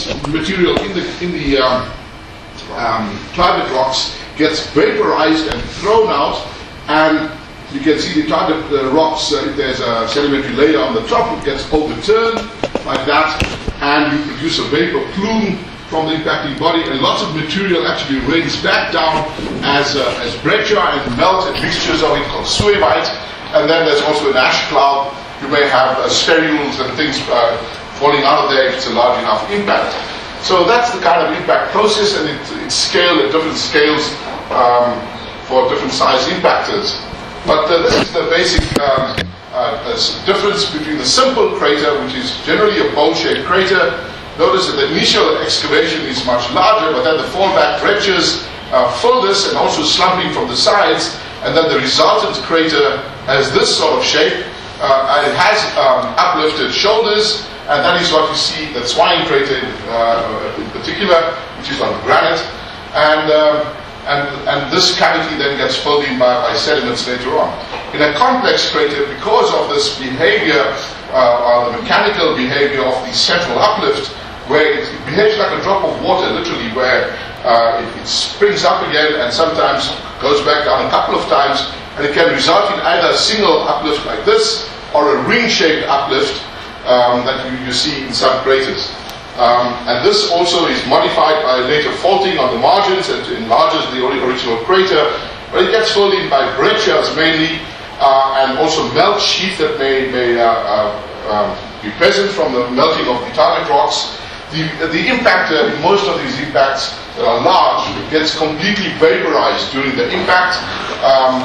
this material in the target rocks gets vaporized and thrown out, and you can see the target rocks, if there's a sedimentary layer on the top, it gets overturned like that, and you produce a vapor plume from the impacting body, and lots of material actually rains back down as breccia and melt and mixtures of it called suevite, and then there's also an ash cloud. You may have spherules and things falling out of there if it's a large enough impact. So that's the kind of impact process, and it's scaled at different scales for different size impactors. But this is the basic difference between the simple crater, which is generally a bowl-shaped crater. Notice that the initial excavation is much larger, but then the fallback breccias fill this and also slumping from the sides, and then the resultant crater has this sort of shape, and it has uplifted shoulders, and that is what you see, that swine crater in particular, which is on granite, and this cavity then gets filled in by sediments later on. In a complex crater, because of this behavior, or the mechanical behavior of the central uplift, where it behaves like a drop of water, literally, where it springs up again and sometimes goes back down a couple of times, and it can result in either a single uplift like this or a ring-shaped uplift that you see in some craters. And this also is modified by later faulting on the margins and enlarges the original crater, but it gets filled in by breccias mainly, and also melt sheath that may be present from the melting of the target rocks. The impactor in most of these impacts that are large gets completely vaporized during the impact,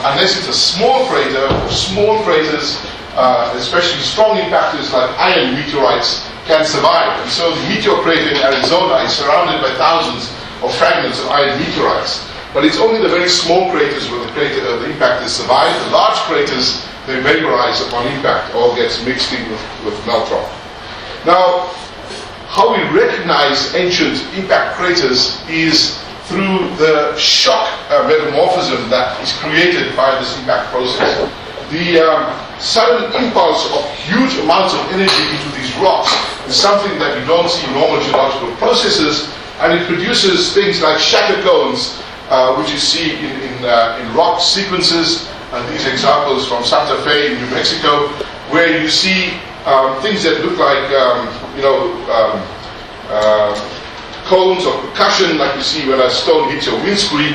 unless it's a small crater or small craters, especially strong impactors like iron meteorites can survive. And so the meteor crater in Arizona is surrounded by thousands of fragments of iron meteorites. But it's only the very small craters where the impactors survive. The large craters, they vaporize upon impact or gets mixed in with melt rock. Now, how we recognize ancient impact craters is through the shock metamorphism that is created by this impact process. The sudden impulse of huge amounts of energy into these rocks is something that you don't see in normal geological processes, and it produces things like shatter cones, which you see in rock sequences. These examples from Santa Fe in New Mexico, where you see things that look like cones of percussion, like you see when a stone hits your windscreen.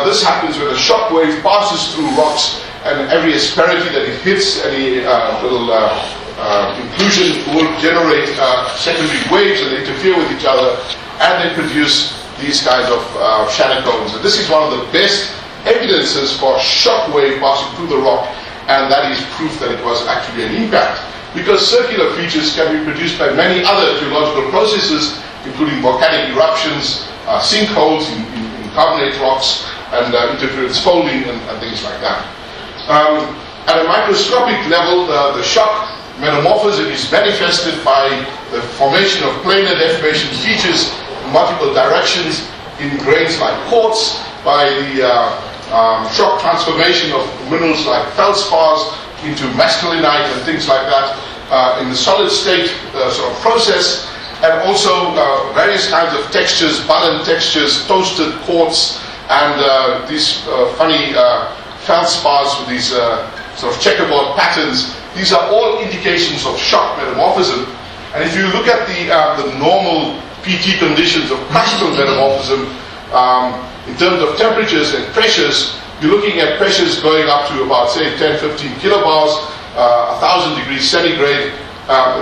This happens when a shock wave passes through rocks, and every asperity that it hits, any little inclusion will generate secondary waves that interfere with each other, and they produce these kinds of shatter cones. And this is one of the best evidences for a shock wave passing through the rock, and that is proof that it was actually an impact. Because circular features can be produced by many other geological processes, including volcanic eruptions, sinkholes in carbonate rocks, and interference folding and things like that. At a microscopic level, the shock metamorphism is manifested by the formation of planar deformation features in multiple directions in grains like quartz, by the shock transformation of minerals like feldspars into masculinite and things like that in the solid state sort of process, and also various kinds of textures, Ballen textures, toasted quartz, and these funny feldspars with these sort of checkerboard patterns. These are all indications of shock metamorphism. And if you look at the normal PT conditions of classical metamorphism, in terms of temperatures and pressures, you're looking at pressures going up to about, say, 10-15 kilobars, 1,000 degrees centigrade.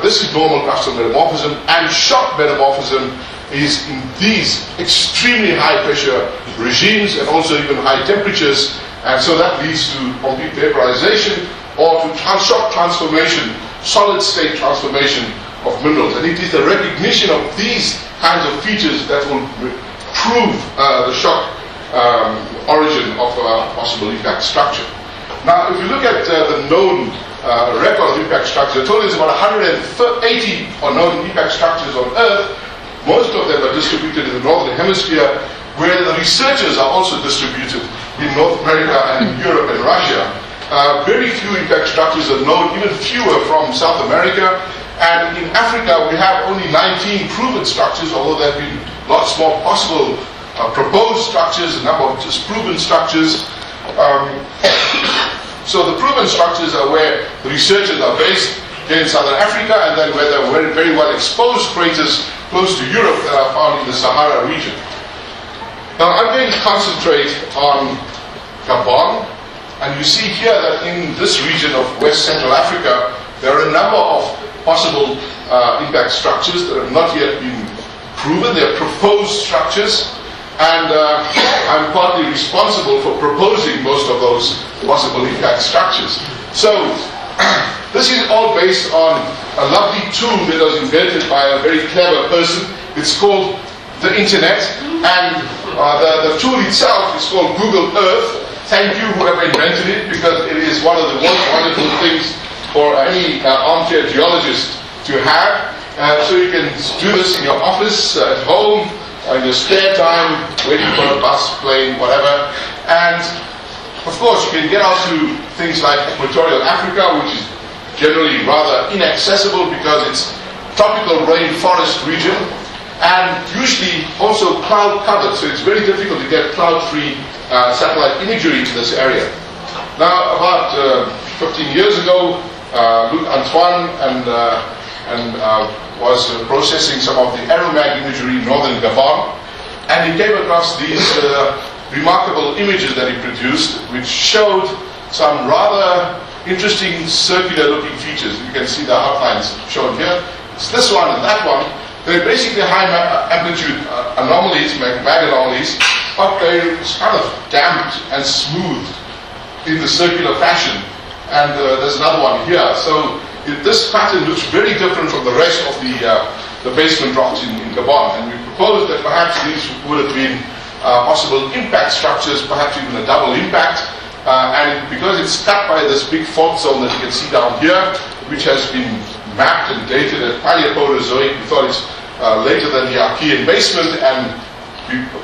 This is normal classical metamorphism, and shock metamorphism is in these extremely high pressure regimes and also even high temperatures, and so that leads to complete vaporization or to shock transformation, solid state transformation of minerals. And it is the recognition of these kinds of features that will prove the shock origin of a possible impact structure. Now, if you look at the known record of impact structures, I told you there's about 180 known impact structures on Earth. Most of them are distributed in the Northern Hemisphere, where the researchers are also distributed in North America and in Europe and Russia. Very few impact structures are known, even fewer from South America, And in Africa, we have only 19 proven structures, although there have been lots more possible proposed structures, a number of just proven structures. So the proven structures are where the researchers are based here in Southern Africa, and then where there are very, very well exposed craters close to Europe that are found in the Sahara region. Now I'm going to concentrate on Gabon, and you see here that in this region of West Central Africa, there are a number of possible impact structures that have not yet been proven. They are proposed structures, and I'm partly responsible for proposing most of those possible impact structures. So this is all based on a lovely tool that was invented by a very clever person. It's called the Internet, and the tool itself is called Google Earth. Thank you whoever invented it, because it is one of the most wonderful things for any armchair geologist to have. So you can do this in your office, at home, in your spare time, waiting for a bus, plane, whatever. And of course you can get out to things like Equatorial Africa, which is generally rather inaccessible because it's tropical rainforest region, and usually also cloud covered, so it's very difficult to get cloud-free satellite imagery in this area. Now about 15 years ago, Luc Antoine was processing some of the aeromag imagery in northern Gabon, and he came across these remarkable images that he produced, which showed some rather interesting circular looking features. You can see the outlines shown here. It's this one and that one. They're basically high amplitude anomalies, mag anomalies, but they're kind of damped and smoothed in the circular fashion. And there's another one here. So this pattern looks very different from the rest of the basement rocks in Gabon. And we proposed that perhaps these would have been possible impact structures, perhaps even a double impact. And because it's cut by this big fault zone that you can see down here, which has been mapped and dated at Paleoproterozoic, we thought it's later than the Archean basement and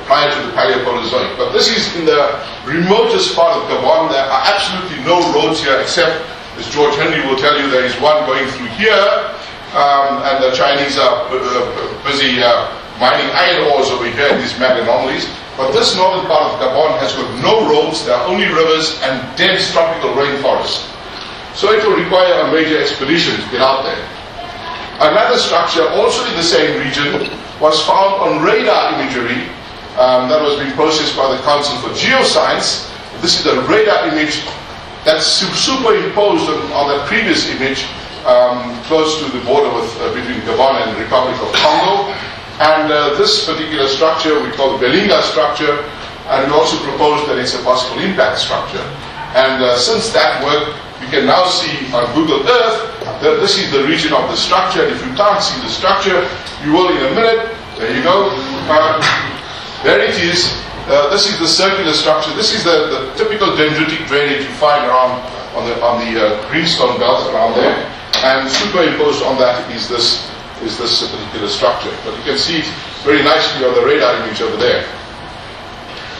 prior to the Paleoproterozoic. But this is in the remotest part of Gabon. There are absolutely no roads here, except, as George Henry will tell you, there is one going through here, and the Chinese are busy mining iron ores over here in these mag anomalies. But this northern part of Gabon has got no roads, there are only rivers and dense tropical rainforest. So it will require a major expedition to get out there. Another structure, also in the same region, was found on radar imagery that was being processed by the Council for Geoscience. This is a radar image that's superimposed on the previous image close to the border between Gabon and the Republic of Congo. And this particular structure we call the Valina Structure, and we also proposed that it's a possible impact structure. And since that work, you can now see on Google Earth that this is the region of the structure. If you can't see the structure, you will in a minute. There you go. There it is. This is the circular structure. This is the typical dendritic drainage you find around on the greenstone belt around there. And superimposed on that is this particular structure. But you can see it very nicely on the radar image over there.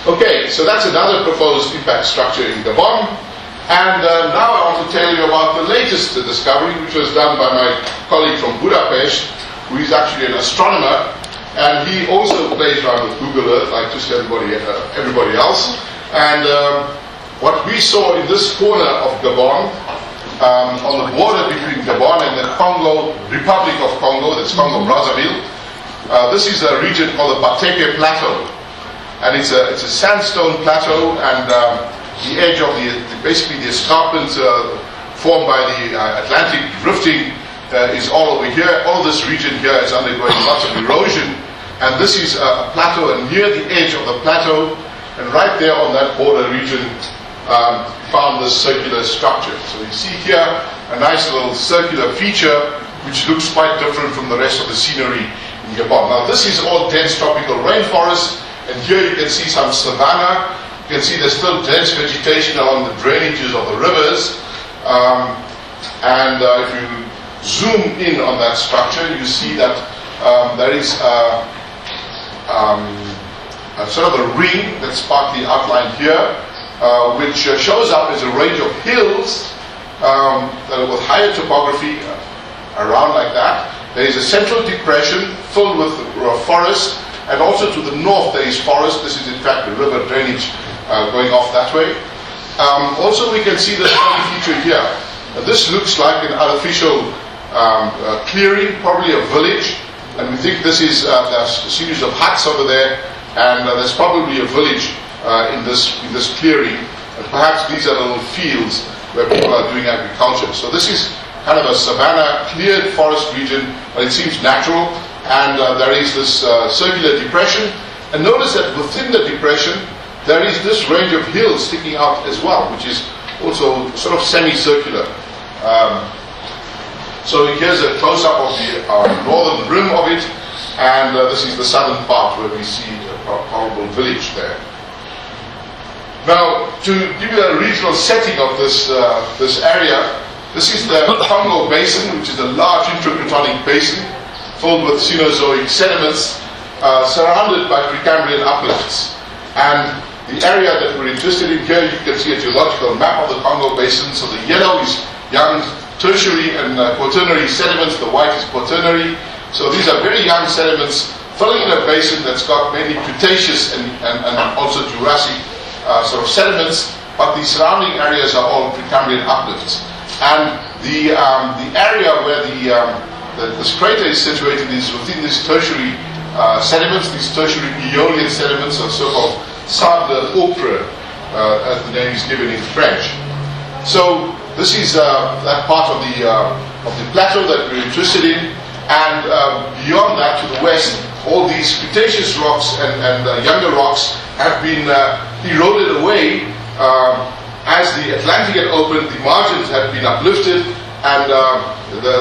Okay, so that's another proposed impact structure in Gabon. And now I want to tell you about the latest discovery, which was done by my colleague from Budapest, who is actually an astronomer, and he also plays around with Google Earth like just everybody else. And what we saw in this corner of Gabon, on the border between Gabon and the Republic of Congo, that's Congo-Brazzaville, this is a region called the Bateke Plateau, and it's a sandstone plateau, and the edge of basically the escarpment formed by the Atlantic drifting is all over here. All this region here is undergoing lots of erosion, and this is a plateau, and near the edge of the plateau, and right there on that border region, found this circular structure. So you see here a nice little circular feature which looks quite different from the rest of the scenery in Gabon. Now this is all dense tropical rainforest, and here you can see some savanna. You can see there's still dense vegetation along the drainages of the rivers. And if you zoom in on that structure, you see that there is a sort of a ring that's partly outlined here, which shows up as a range of hills that are with higher topography, around like that. There is a central depression filled with forest, and also to the north there is forest. This is in fact the river drainage going off that way. Also we can see the early feature here. This looks like an artificial clearing, probably a village, and we think this is there's a series of huts over there, and there's probably a village in this clearing, and perhaps these are little fields where people are doing agriculture. So this is kind of a savanna cleared forest region, but it seems natural, and there is this circular depression, and notice that within the depression there is this range of hills sticking out as well, which is also sort of semicircular. So here's a close-up of the northern rim of it, and this is the southern part where we see a probable village there. Now, to give you a regional setting of this area, this is the Congo Basin, which is a large intracrotonic basin filled with Cenozoic sediments, surrounded by Precambrian uplifts. And the area that we're interested in here, you can see a geological map of the Congo Basin. So the yellow is young tertiary and quaternary sediments, the white is quaternary. So these are very young sediments filling in a basin that's got mainly Cretaceous and also Jurassic sort of sediments, but the surrounding areas are all Precambrian uplifts. And the area where this crater is situated is within these tertiary sediments, these tertiary Aeolian sediments, or so-called sable ochre, as the name is given in French. So this is that part of the plateau that we're interested in, and beyond that to the west, all these Cretaceous rocks and younger rocks have been eroded away. As the Atlantic had opened, the margins had been uplifted, and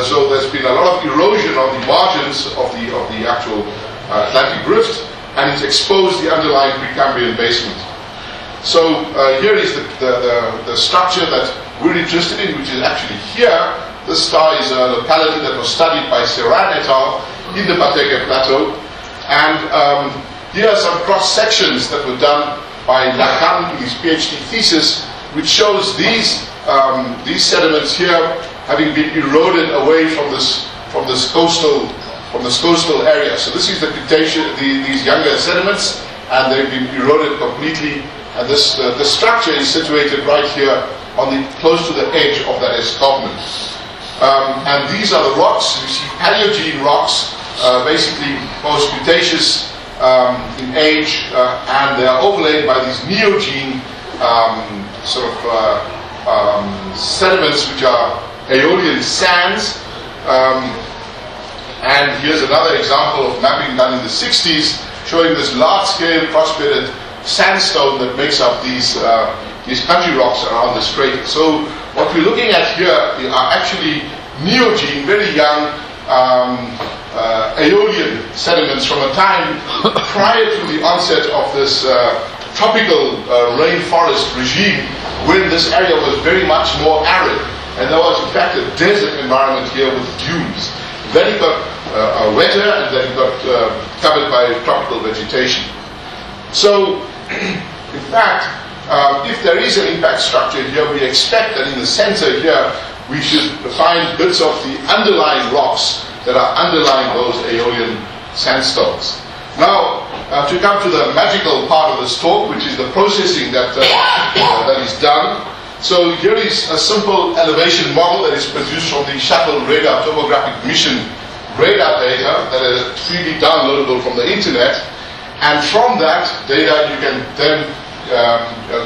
so there's been a lot of erosion on the margins of the actual Atlantic rift, and it's exposed the underlying Precambrian basement. So here is the structure that we're interested in, which is actually here. This star is a locality that was studied by Sharad et al. In the Pateke Plateau, and here are some cross sections that were done by Lacan in his PhD thesis, which shows these sediments here having been eroded away from this coastal area. So this is the Cretaceous, these younger sediments, and they've been eroded completely. And the structure is situated right here close to the edge of that escarpment. And these are the rocks. You see Paleogene rocks, basically post-Cretaceous in age, and they are overlaid by these Neogene sediments, which are Aeolian sands. And here's another example of mapping done in the 60s, showing this large-scale cross-bedded sandstone that makes up these country rocks around this crater. So what we're looking at here are actually Neogene, very young Aeolian sediments from a time prior to the onset of this tropical rainforest regime, when this area was very much more arid, and there was in fact a desert environment here with dunes. Then it got wetter, and then it got covered by tropical vegetation. So in fact, if there is an impact structure here, we expect that in the center here we should find bits of the underlying rocks that are underlying those Aeolian sandstones. Now, to come to the magical part of this talk, which is the processing that is done. So here is a simple elevation model that is produced from the Shuttle Radar Topographic Mission radar data that is freely downloadable from the internet. And from that data you can then,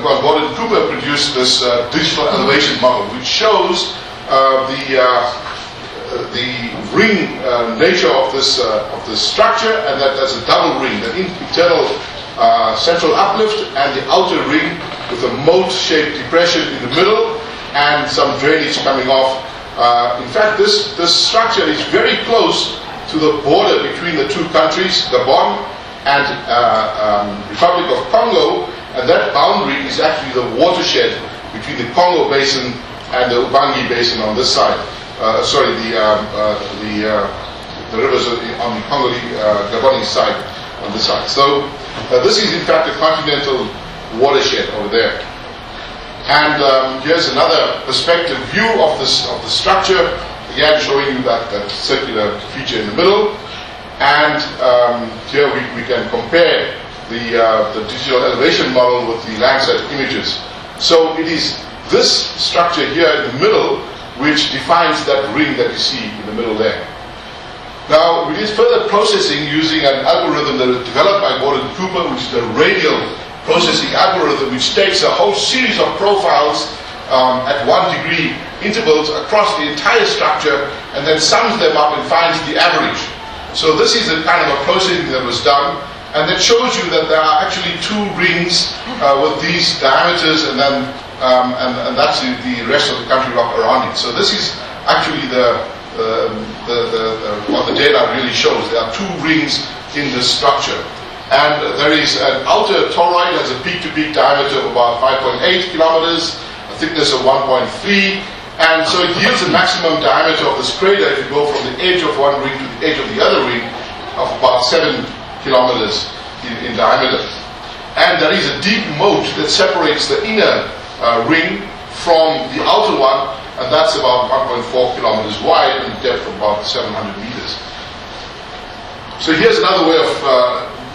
Gordon Cooper produced this digital elevation model, which shows the ring nature of this structure, and that there's a double ring, the internal central uplift and the outer ring with a moat-shaped depression in the middle and some drainage coming off. In fact, this structure is very close to the border between the two countries, Gabon and Republic of Congo, and that boundary is actually the watershed between the Congo Basin and the Ubangi Basin on this side. The rivers on the Congolese side on this side. So this is in fact a continental watershed over there. And here's another perspective view of the structure again showing you that circular feature in the middle. And here we can compare the digital elevation model with the Landsat images. So it is this structure here in the middle which defines that ring that you see in the middle there. Now, we did further processing using an algorithm that was developed by Gordon Cooper, which is a radial processing algorithm, which takes a whole series of profiles at 1 degree intervals across the entire structure and then sums them up and finds the average. So this is a kind of a processing that was done, and that shows you that there are actually 2 rings with these diameters, and then and that's the rest of the country rock around it. So this is actually what the data really shows. There are 2 rings in this structure. And there is an outer toroid that has a peak-to-peak diameter of about 5.8 kilometers, a thickness of 1.3, and so it yields a maximum diameter of this crater if you go from the edge of one ring to the edge of the other ring of about 7 kilometers in diameter. And there is a deep moat that separates the inner ring from the outer one, and that's about 1.4 kilometers wide and depth of about 700 meters. So here's another way of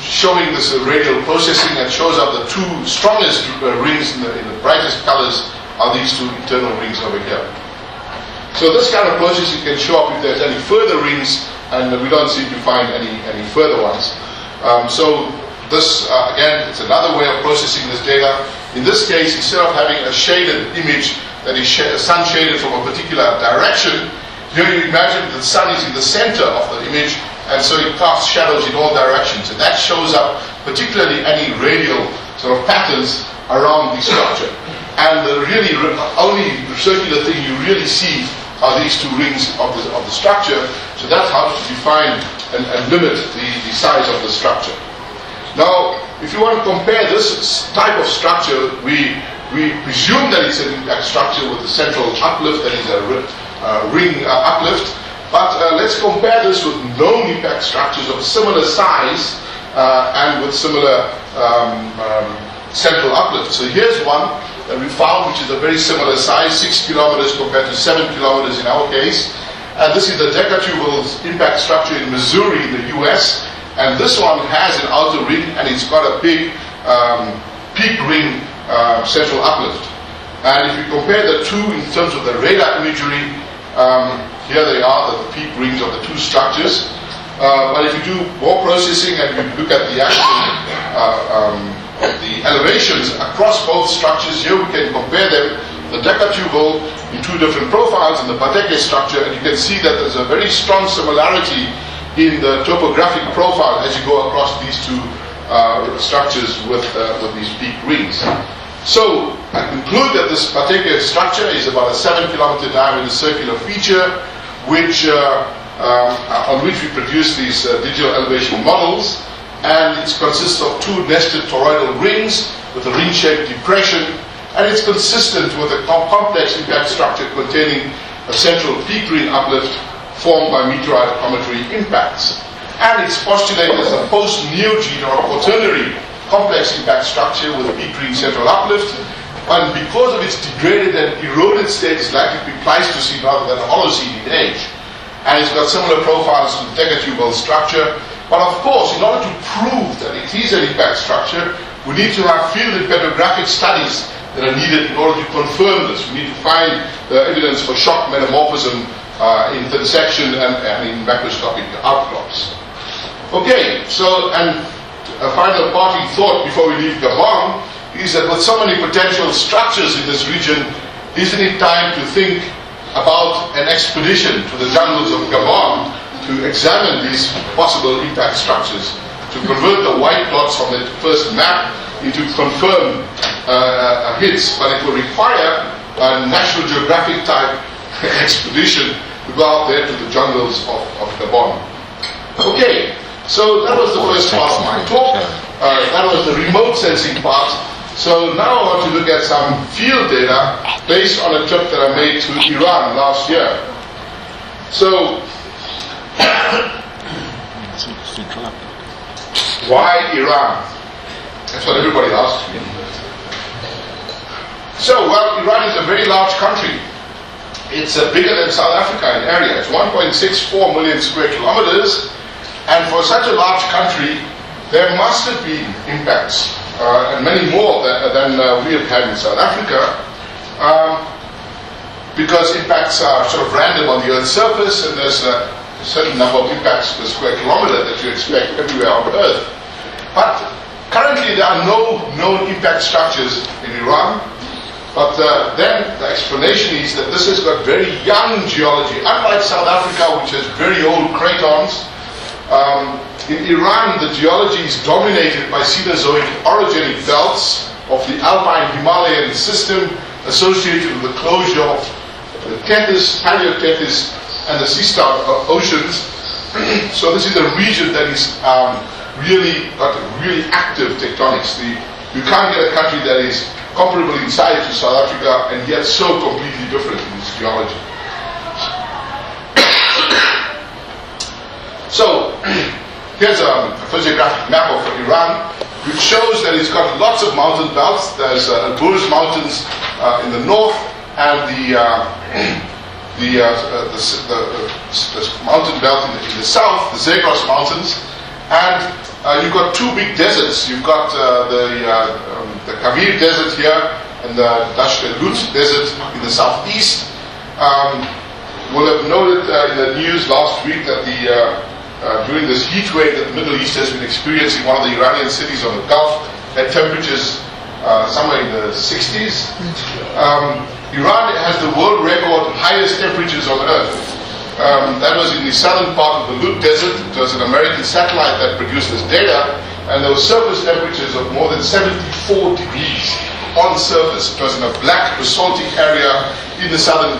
showing this radial processing, that shows up the 2 strongest rings in the brightest colors are these 2 internal rings over here. So this kind of processing can show up if there's any further rings, and we don't seem to find any further ones. So this, again, it's another way of processing this data. In this case, instead of having a shaded image that is sun shaded from a particular direction, here you imagine that the sun is in the center of the image, and so it casts shadows in all directions. And that shows up particularly any radial sort of patterns around the structure. And the really only circular thing you really see are these 2 rings of the structure. So that's how to define and limit the size of the structure. Now, if you want to compare this type of structure, we presume that it's an impact structure with a central uplift, that is a ring uplift. But let's compare this with known impact structures of similar size and with similar central uplift. So here's one that we found, which is a very similar size, 6 kilometers compared to 7 kilometers in our case. And this is the Decatubal impact structure in Missouri in the US. And this one has an outer ring, and it's got a big peak ring central uplift. And if you compare the 2 in terms of the radar imagery, here they are, the peak rings of the 2 structures. But if you do more processing and you look at the actual the elevations across both structures, here we can compare them, the Decatubal in 2 different profiles and the Pateke structure, and you can see that there's a very strong similarity in the topographic profile as you go across these 2 structures with these peak rings. So I conclude that this Pateke structure is about a 7 kilometer diameter circular feature, which on which we produce these digital elevation models, and it consists of 2 nested toroidal rings with a ring-shaped depression, and it's consistent with a complex impact structure containing a central peak ring uplift formed by meteorite cometary impacts. And it's postulated as a post-neogene or quaternary complex impact structure with a peak ring central uplift, and because of its degraded and eroded state, it's likely to be Pleistocene rather than Holocene in age. And it's got similar profiles to the Decatubal structure. But of course, in order to prove that it is an impact structure, we need to have field and petrographic studies that are needed in order to confirm this. We need to find the evidence for shock metamorphism in thin section and in macroscopic outcrops. Okay, so, and a final parting thought before we leave Gabon is that with so many potential structures in this region, isn't it time to think about an expedition to the jungles of Gabon to examine these possible impact structures, to convert the white dots from the first map into confirmed hits, but it will require a National Geographic type expedition to go out there to the jungles of Gabon. Okay, so that was the first part of my talk. That was the remote sensing part. So now I want to look at some field data based on a trip that I made to Iran last year. So, why Iran? That's what everybody asks me. So, well, Iran is a very large country. It's bigger than South Africa in area. It's 1.64 million square kilometers, and for such a large country, there must have been impacts, and many more than we have had in South Africa, because impacts are sort of random on the Earth's surface, and there's a certain number of impacts per square kilometer that you expect everywhere on Earth. But currently there are no known impact structures in Iran. But then the explanation is that this has got very young geology. Unlike South Africa, which has very old cratons, in Iran the geology is dominated by Cenozoic orogenic belts of the Alpine Himalayan system associated with the closure of the Tethys, Paleo-Tethys, and the Sistar oceans. So this is a region that is really got really active tectonics. You can't get a country that is comparable in size to South Africa and yet so completely different in its geology. So here's a physiographic map of Iran, which shows that it's got lots of mountain belts. There's Elburz Mountains in the north, and the mountain belt in the south, the Zagros Mountains, and you've got two big deserts. You've got the Kavir Desert here and the Dasht el-Lut Desert in the southeast. We'll have noted in the news last week that during this heat wave that the Middle East has been experiencing, one of the Iranian cities on the Gulf had temperatures somewhere in the 60s. Iran has the world record highest temperatures on Earth. That was in the southern part of the Lut Desert. It was an American satellite that produced this data, and there were surface temperatures of more than 74 degrees on surface. It was in a black basaltic area in the southern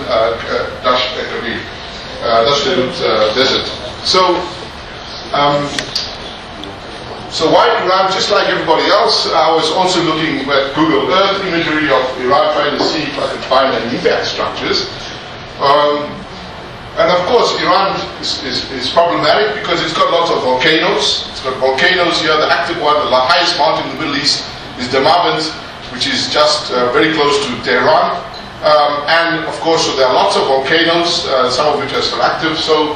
Dasht el-Lut Desert. So while Iran, just like everybody else, I was also looking at Google Earth imagery of Iran, trying to see if I could find any impact structures. And of course, Iran is problematic because it's got lots of volcanoes. It's got volcanoes here. The active one, the highest mountain in the Middle East, is Damavand, which is just very close to Tehran. And of course, so there are lots of volcanoes, some of which are still active. So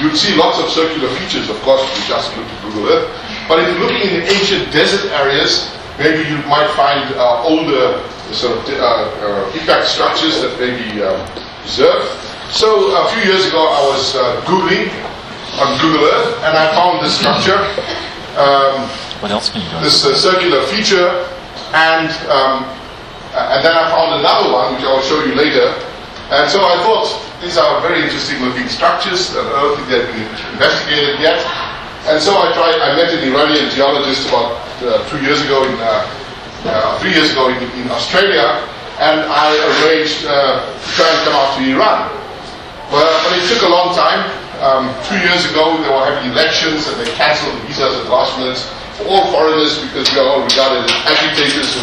you'd see lots of circular features, of course, if you just look at Google Earth. But if you're looking in the ancient desert areas, maybe you might find older sort of impact structures that may be preserved. So a few years ago I was Googling on Google Earth, and I found this structure, what else can you do? this circular feature, and then I found another one which I will show you later. And so I thought these are very interesting looking structures that I don't think they've been investigated yet. And so I met an Iranian geologist about 3 years ago in Australia, and I arranged to try and come out to Iran. But it took a long time. 2 years ago they were having elections and they cancelled the visas at the last minute for all foreigners because we are all regarded as agitators who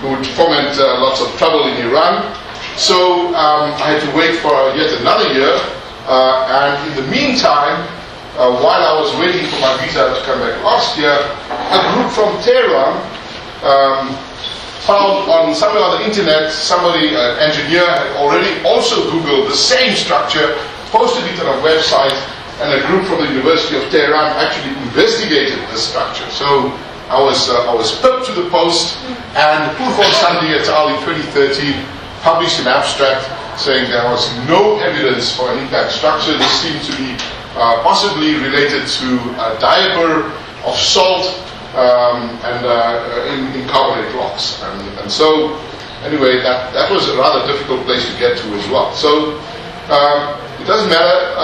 would foment lots of trouble in Iran. So I had to wait for yet another year, and in the meantime, while I was waiting for my visa to come back last year, a group from Tehran found on somewhere on the internet, somebody, an engineer, had already also Googled the same structure, posted it on a website, and a group from the University of Tehran actually investigated this structure. So I was pipped to the post, and Purfon Sandi et al. In 2013 published an abstract saying there was no evidence for an impact structure. This seemed to be possibly related to a diaper of salt in carbonate rocks, and so anyway, that was a rather difficult place to get to as well. So it doesn't matter.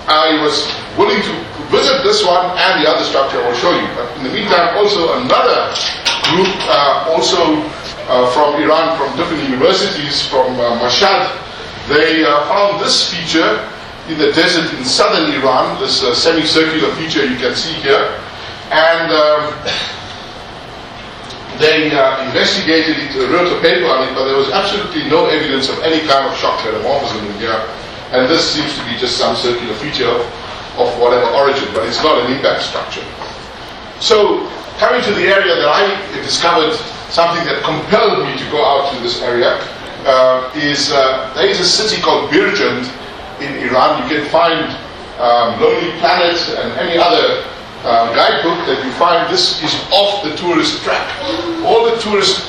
I was willing to visit this one and the other structure I will show you. But in the meantime, also another group, also from Iran, from different universities, from Mashhad, they found this feature in the desert in southern Iran. This semicircular feature you can see here. And they investigated it, wrote a paper on it, but there was absolutely no evidence of any kind of shock metamorphism in here. And this seems to be just some circular feature of whatever origin, but it's not an impact structure. So, coming to the area that I discovered something that compelled me to go out to this area, there is a city called Birjand in Iran. You can find Lonely Planet and any other guidebook that you find. This is off the tourist track. All the tourist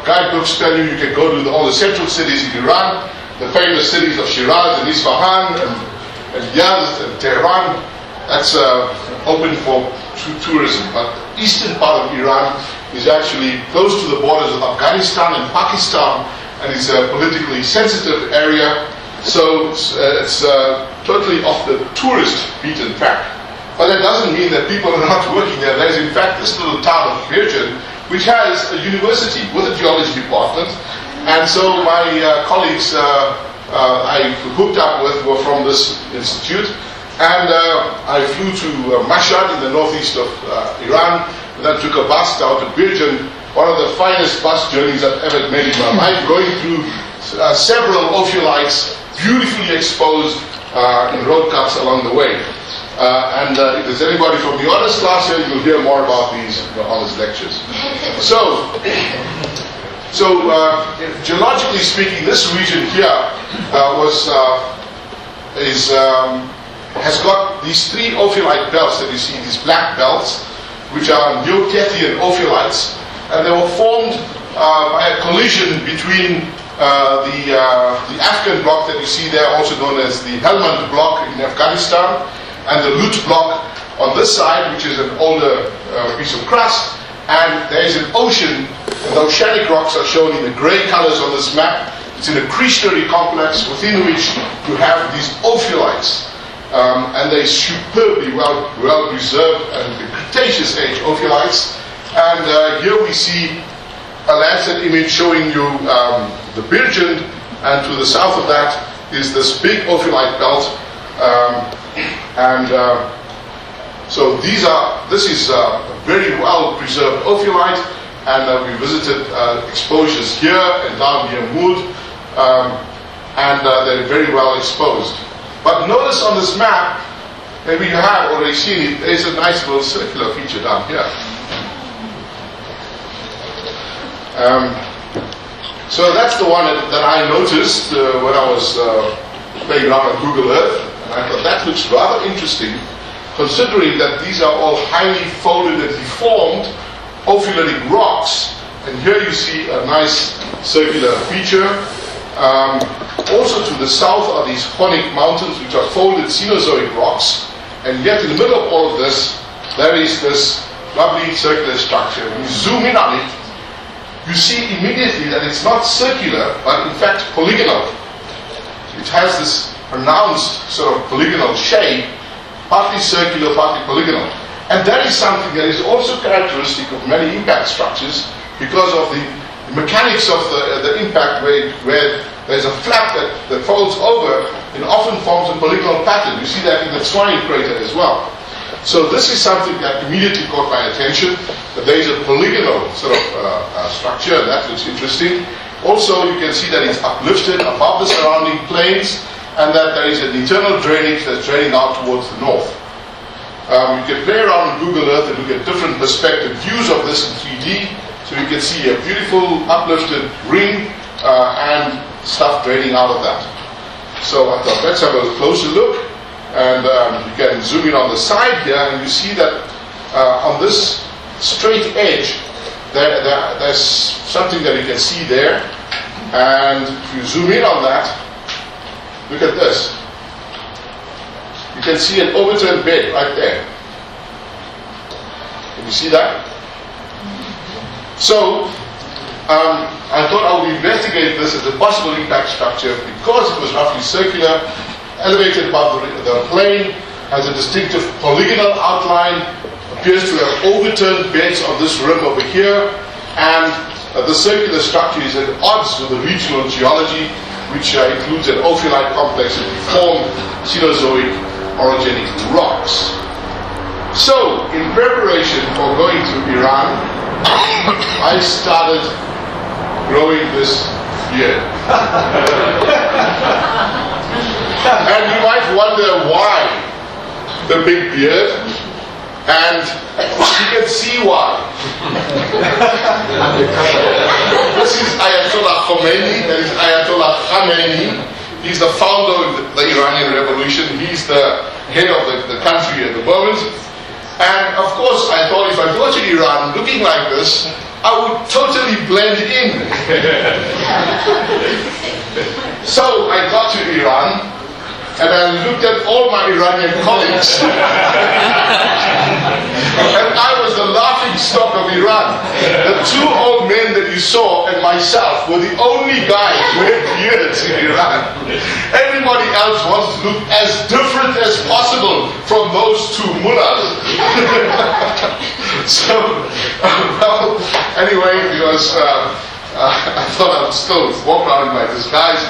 guidebooks tell you can go to all the central cities in Iran, the famous cities of Sharad and Isfahan and Yazd and Tehran. That's open for tourism. But the eastern part of Iran is actually close to the borders of Afghanistan and Pakistan, and it's a politically sensitive area. So it's totally off the tourist beaten track. But that doesn't mean that people are not working there. There's in fact this little town of Birjand, which has a university with a geology department. And so my colleagues I hooked up with were from this institute. And I flew to Mashhad in the northeast of Iran, and then took a bus down to Birjand, one of the finest bus journeys I've ever made in my life, going through several ophiolites, beautifully exposed in road cuts along the way. And if there's anybody from the honors class here, you'll hear more about these honors lectures. So geologically speaking, this region here has got these three ophiolite belts that you see, these black belts, which are Neothethian ophiolites, and they were formed by a collision between the Afghan block that you see there, also known as the Helmand block in Afghanistan, and the Lut block on this side, which is an older piece of crust, and there is an ocean, and the oceanic rocks are shown in the grey colors on this map. It's in a crenary complex within which you have these ophiolites. And they're superbly well preserved and the Cretaceous age ophiolites. And here we see a Landsat image showing you the Birjand, and to the south of that is this big ophiolite belt. So this is a very well preserved ophiolite, and we visited exposures here and down near Mood, and they're very well exposed. But notice on this map, maybe you have already seen it, there's a nice little circular feature down here. So that's the one that I noticed when I was playing around on Google Earth, and I thought that looks rather interesting, considering that these are all highly folded and deformed ophiolitic rocks. And here you see a nice circular feature. Also to the south are these Chonic mountains, which are folded Cenozoic rocks, and yet in the middle of all of this, there is this lovely circular structure. When you zoom in on it, you see immediately that it's not circular, but in fact polygonal. It has this pronounced sort of polygonal shape, partly circular, partly polygonal. And that is something that is also characteristic of many impact structures, because of the mechanics of the impact, where there's a flap that folds over and often forms a polygonal pattern. You see that in the Swine crater as well. So this is something that immediately caught my attention, that there is a polygonal sort of structure, and that looks interesting. Also, you can see that it's uplifted above the surrounding plains, and that there is an internal drainage that's draining out towards the north. You can play around on Google Earth and look at different perspective views of this in 3D, so you can see a beautiful uplifted ring and stuff draining out of that. So I thought, let's have a closer look, and you can zoom in on the side here, and you see that on this straight edge there's something that you can see there, and if you zoom in on that, look at this. You can see an overturned bed right there. Can you see that? So I thought I would investigate this as a possible impact structure, because it was roughly circular, elevated above the plain, has a distinctive polygonal outline, appears to have overturned beds on this rim over here, and the circular structure is at odds with the regional geology, which includes an ophiolite complex of deformed Cenozoic orogenic rocks. So, in preparation for going to Iran, I started growing this beard. And you might wonder why the big beard, and you can see why. This is Ayatollah Khomeini, that is Ayatollah Khamenei. He's the founder of the Iranian Revolution. He's the head of the country at the moment. And of course, I thought if I go to Iran looking like this, I would totally blend in. So I got to Iran, and I looked at all my Iranian colleagues. And I was the laughing stock of Iran. The two old men that you saw and myself were the only guys with beards in Iran. Everybody else wanted to look as different as possible from those two mullahs. So, well, anyway, because I thought I would still walk around in my disguise.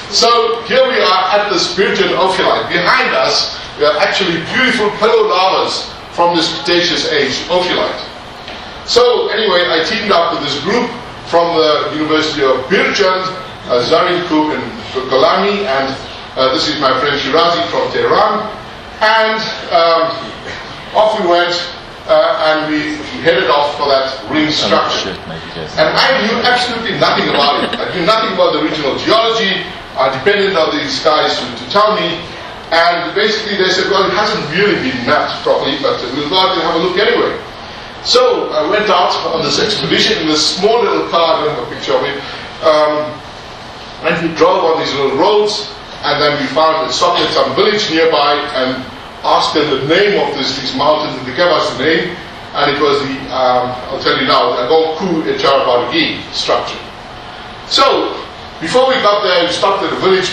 So here we are at the Spirited ophiolite. Behind us, we are actually beautiful paleolavas from this Cretaceous age ophiolite. So anyway, I teamed up with this group from the University of Birjan, Zarinkou and Golani, and this is my friend Shirazi from Tehran. And off we went, and we headed off for that ring structure. And I knew absolutely nothing about it. I knew nothing about the regional geology. I depended on these guys to tell me. And basically they said, well, it hasn't really been mapped properly, but we'll go out and have a look anyway. So I went out on this expedition in this small little car, I don't have a picture of it, and we drove on these little roads, and then we found stopped at some village nearby and asked them the name of these mountains, and they gave us the name, and it was the, I'll tell you now, the Untitled Structure. So, before we got there, we stopped at a village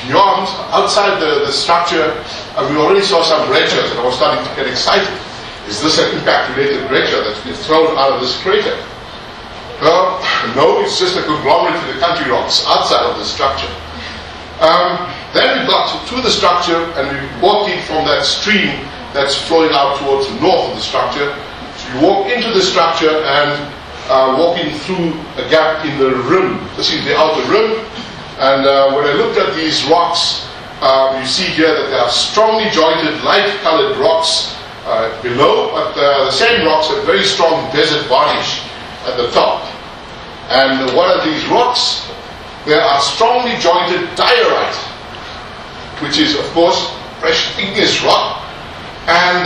beyond, outside the structure, and we already saw some breccias, and I was starting to get excited. Is this an impact-related breccia that's been thrown out of this crater? Well, no, it's just a conglomerate of the country rocks outside of the structure. Then we got to the structure, and we walked in from that stream that's flowing out towards the north of the structure. So you walk into the structure and walking through a gap in the rim. This is the outer rim. And when I looked at these rocks, you see here that they are strongly jointed, light-colored rocks below, but the same rocks have very strong desert varnish at the top. And what are these rocks? They are strongly jointed diorite, which is, of course, fresh igneous rock. And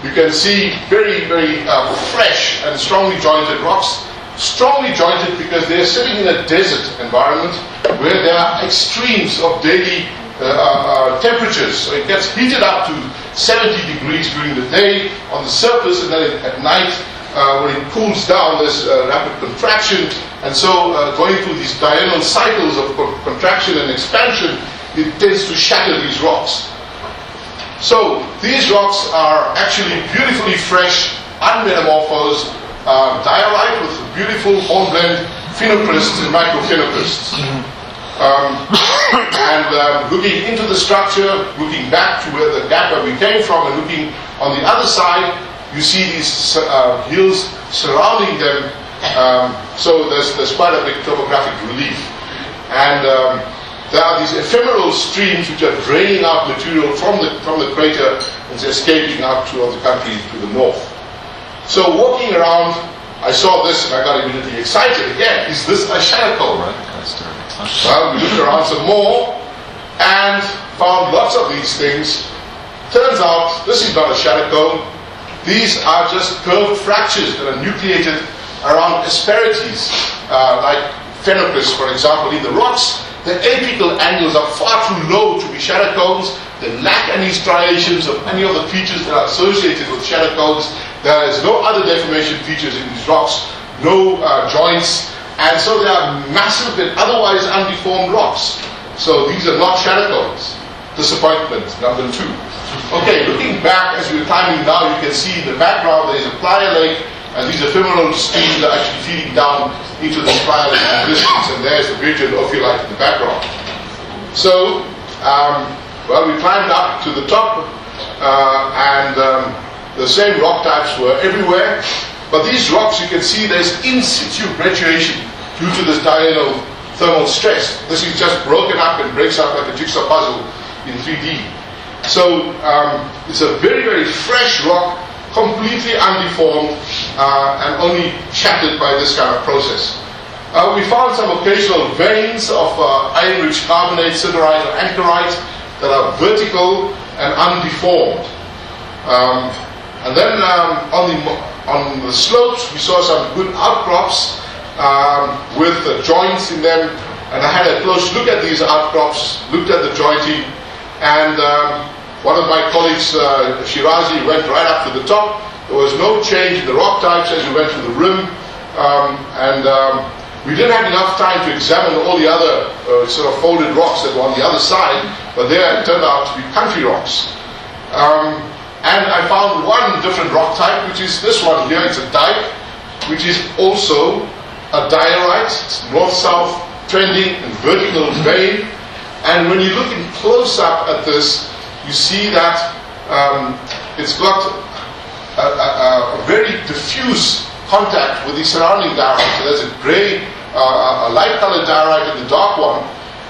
you can see very, very fresh and strongly jointed rocks. Strongly jointed because they're sitting in a desert environment where there are extremes of daily temperatures. So it gets heated up to 70 degrees during the day on the surface, and then at night when it cools down, there's rapid contraction. And so going through these diurnal cycles of contraction and expansion, it tends to shatter these rocks. So these rocks are actually beautifully fresh, unmetamorphosed diorite with beautiful hornblende phenocrysts and microphenocrysts. Looking into the structure, looking back to where the gap where we came from, and looking on the other side, you see these hills surrounding them. So there's quite a big topographic relief. And there are these ephemeral streams which are draining out material from the crater and escaping out toward the country to the north. So walking around, I saw this and I got immediately excited again. Is this a shadow cone? Well, we looked around some more and found lots of these things. Turns out this is not a shadow cone. These are just curved fractures that are nucleated around asperities, like phenocrysts, for example, in the rocks. The apical angles are far too low to be shadow cones. They lack any striations of any of the features that are associated with shadow cones. There is no other deformation features in these rocks, no joints, and so they are massive and otherwise undeformed rocks. So these are not shadow cones. Disappointment, number 2. Okay, looking back as we're climbing now, you can see in the background there is a playa lake, and these ephemeral streams are actually feeding down into this playa lake in the distance, and there's the Virgin ophiolite in the background. So, well, we climbed up to the top, and the same rock types were everywhere, but these rocks, you can see there's in situ brecciation due to this diurnal thermal stress. This is just broken up and breaks up like a jigsaw puzzle in 3D. So it's a very, very fresh rock, completely undeformed and only shattered by this kind of process. We found some occasional veins of iron-rich carbonate, siderite or anchorite that are vertical and undeformed. And then on the slopes we saw some good outcrops with joints in them, and I had a close look at these outcrops, looked at the jointing, and one of my colleagues, Shirazi, went right up to the top. There was no change in the rock types as we went to the rim, we didn't have enough time to examine all the other sort of folded rocks that were on the other side, but there it turned out to be country rocks. And I found one different rock type, which is this one here. It's a dike, which is also a diorite. It's north-south trending and vertical vein. And when you look in close-up at this, you see that it's got a very diffuse contact with the surrounding diorite. So there's a grey, a light-colored diorite and the dark one,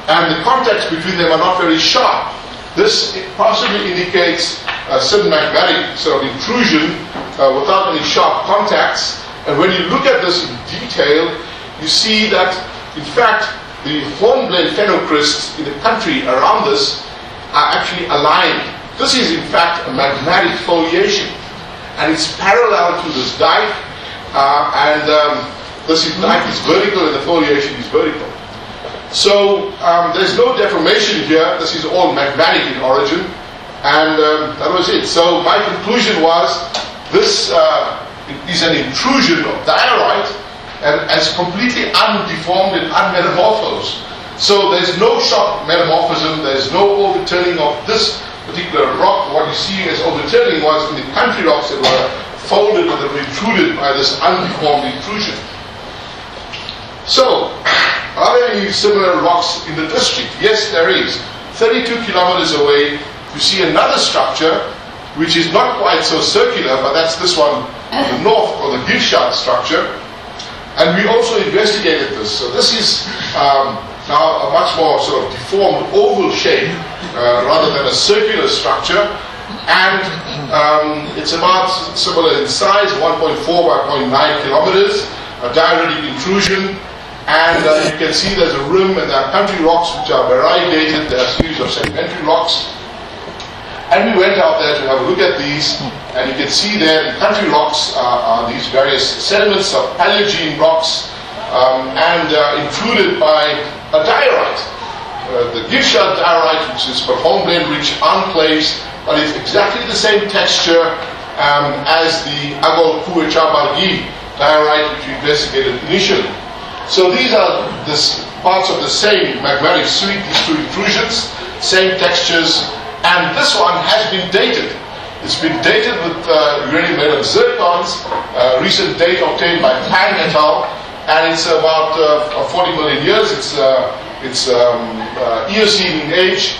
and the contacts between them are not very sharp. This possibly indicates a certain magmatic sort of intrusion without any sharp contacts. And when you look at this in detail, you see that, in fact, the hornblende phenocrysts in the country around this are actually aligned. This is, in fact, a magmatic foliation, and it's parallel to this dike, this dike is vertical and the foliation is vertical. So there's no deformation here. This is all magmatic in origin, and that was it. So my conclusion was this is an intrusion of diorite and as completely undeformed and unmetamorphosed. So there's no shock metamorphism, there's no overturning of this particular rock. What you see as overturning was in the country rocks that were folded or that were intruded by this undeformed intrusion. So, are there any similar rocks in the district? Yes, there is. 32 kilometers away, you see another structure which is not quite so circular, but that's this one on the north, or the Geotalk structure. And we also investigated this. So this is now a much more sort of deformed oval shape rather than a circular structure. And it's about similar in size, 1.4 by 0.9 kilometers, a dioritic intrusion. And you can see there's a rim and there are country rocks which are variegated. There are a series of sedimentary rocks. And we went out there to have a look at these, and you can see there the country rocks are these various sediments of Paleogene rocks and intruded by a diorite. The Geotalk diorite, which is for hornblende rich enclaves, but it's exactly the same texture as the Agol Kuechabargi diorite which we investigated initially. So these are parts of the same magmatic suite, these two intrusions, same textures. And this one has been dated. It's been dated with uranium made of zircons, recent date obtained by Pang et al. And it's about 40 million years. It's Eocene in age,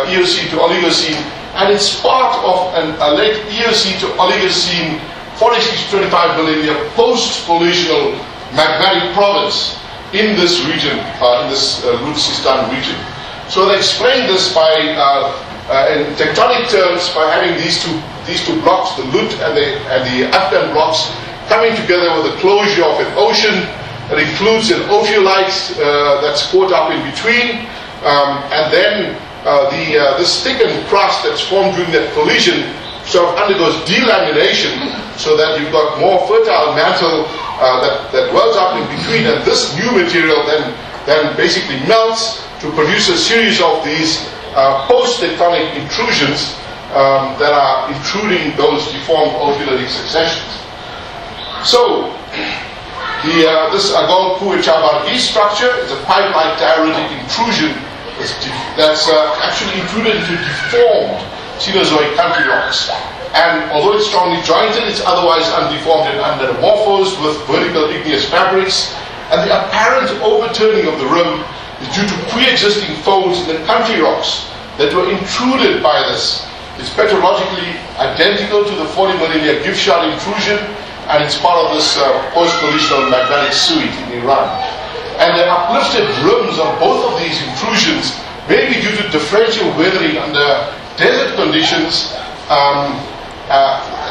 Eocene to Oligocene, and it's part of a late Eocene to Oligocene 46 to 25 million year post-collisional magmatic province in this region, in this Lut-Sistan region. So they explain this by in tectonic terms by having these two blocks, the Lut and the Afghan blocks, coming together with a closure of an ocean that includes an ophiolite that's caught up in between, and then this thickened crust that's formed during that collision sort of undergoes delamination, so that you've got more fertile mantle that wells up in between, and this new material then basically melts to produce a series of these post-tectonic intrusions that are intruding those deformed ophiolitic successions. So, this Agol Kuechabargi structure is a pipe-like dioritic intrusion that's actually intruded into deformed Cenozoic country rocks. And although it's strongly jointed, it's otherwise undeformed and unmetamorphosed with vertical igneous fabrics. And the apparent overturning of the rim is due to pre-existing folds in the country rocks that were intruded by this. It's petrologically identical to the 40 million year Geotalk intrusion, and it's part of this post-collisional magmatic suite in Iran. And the uplifted rims of both of these intrusions may be due to differential weathering under desert conditions,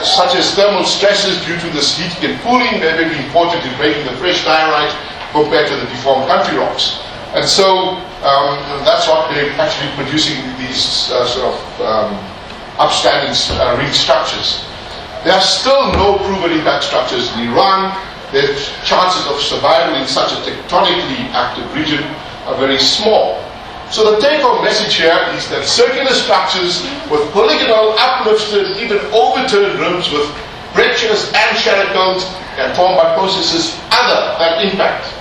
such as thermal stresses due to this heating and cooling, may be important in breaking the fresh diorite compared to the deformed country rocks. And so that's what they're actually producing these upstanding reef structures. There are still no proven impact structures in Iran. Their chances of survival in such a tectonically active region are very small. So the take-home message here is that circular structures with polygonal, uplifted, even overturned rims with breccias and shadow cones can form by processes other than impact.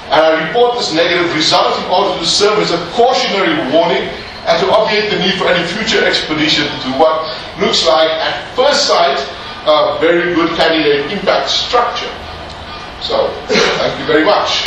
And I report this negative result in order to serve as a cautionary warning and to obviate the need for any future expedition to what looks like, at first sight, a very good candidate impact structure. So, thank you very much.